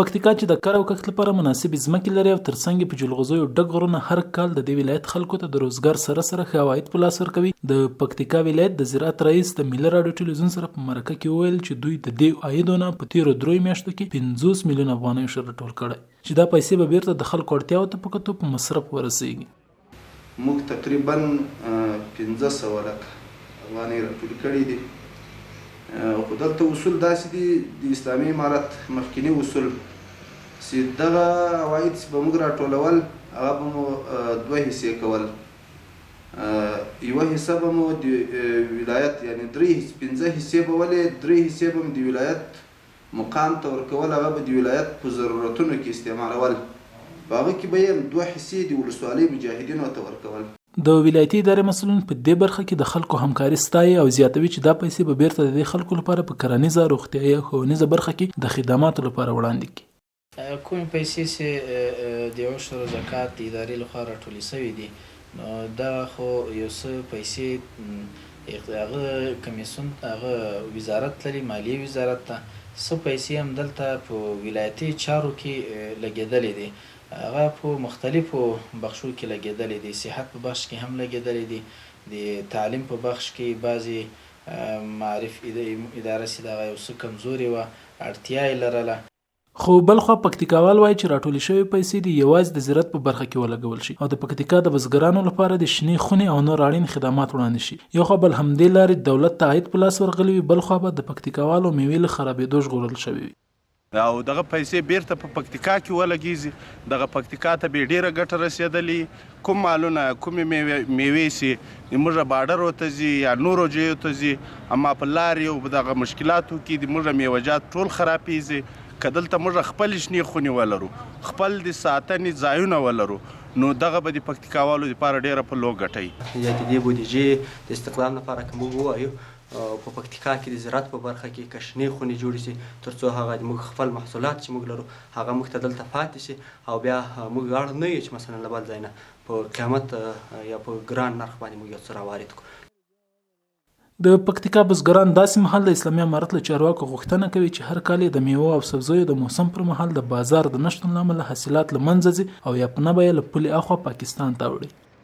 پکتیکا چې د کار او کښت لپاره مناسب ځمکې لري او ترڅنګ په جلغوزیو ډک غرونه هر کال د دې ولایت خلکو ته د روزګار سره ښه عواید په لاس ورکوي. د پکتیکا ولایت د زراعت رئیس د ملي راډیو ټلویزیون سره په مرکه کې وویل چې دوی د دې عایدونه په تیرو 3 میاشتو کې 50 میلیون افغانۍ راټول کړي چې دا پیسې به بیرته د خلکو اړتیاوو ته په کتو په مصرف ورسیږي. موږ تقریبا 1500 لک افغانۍ راټول کړي دي. خو دلته اصول داسې دي د اسلامي امارت مخکینی اصول چې دغه عواید چې به موږ راټولول هغه به مو 2 حصې کول. یوه حصه به مو د ولایت یعنې 15 حصې به ولې 3 حصې به مو د ولایت مقام ته ورکول، هغه به د ولایت په ضرورتونو کې استعمالول. په هغه کې به یې 2 حصې د ولسوالۍ مجاهدینو ته ورکول. د ولایتي ادارې مسؤلین په دې برخه کې د خلکو همکاري ستایي او زیاتوي چې دا پیسې به بیرته د خلکو لپاره په کرنیزه، روغتیايي او ښوونیزه برخه کې د خدماتو لپاره وړاندې کړي. کومې پیسې چې د عشر زکات د ادارې لخوا راټولې شوې دي نو دا خو یو څه پیسې هغه کمیسیون هغه وزارت لري، مالیې وزارت ته څه پیسې هم دلته په ولایتي چارو کې لګېدلې دي. هغه په مختلفو بخشو کې لګېدلې دي. صحت په بخش کې هم لګېدلې دي، د تعلیم په بخش کې بعضې معرف اداره چې دغه یو څه کمزورې وه، اړتیا یې لرله. خو بلخوا پکتیکاوال وایي چې راټولې شوې پیسې د یوازې د زراعت په برخه کې ولګول شي او د پکتیکا د بزګرانو لپاره د شنې خونې او نور اړین خدمات وړاندې شي. یو خو بل همدې لارې دولت ته عاید په لاس ورغلی وي، بل خو به د پکتیکاوالو میوې له خرابېدو ژغورل شوې وي او دغه پیسې بیرته په پکتیکا کې ولګیږي. دغه پکتیکا ته به ډیره ګټه رسېدلې. کوم مالونه کومې میوې چې موږ بارډر ته ځي یا نورو ځایو ته ځي، اما په لارې او دغه مشکلاتو کې د موږ میوجات ټول خرابېږي. که دلته موږ خپل شنې خونې ولرو، خپل د ساتنې ځایونه ولرو، نو دغه به د پکتیکاوالو لپاره ډیره په لو ګټي. یا د دې بودیجې د استقلال لپاره که موږ ووایو په پکتیکا کې د زراعت په برخه کې که شنې خونې جوړې شي تر څو هغه موږ خپل محصولات چې موږ لرو هغه موږ ته دلته پاتې شي او بیا موږ اړ نه یو چې مثلا له بل ځای نه په قیمت یا په ګران نرخ باندې موږ یو څه راوارد کړو. د پکتیکا بزګران داسې مهال د اسلامي امارت له چارواکو غوښتنه کوي چې هر کال د میوو او سبزیو د موسم پر مهال د بازار د نشتون له امله حاصلات له منځه ځي او یا په نه به یې له پولې اخوا پاکستان ته وړي.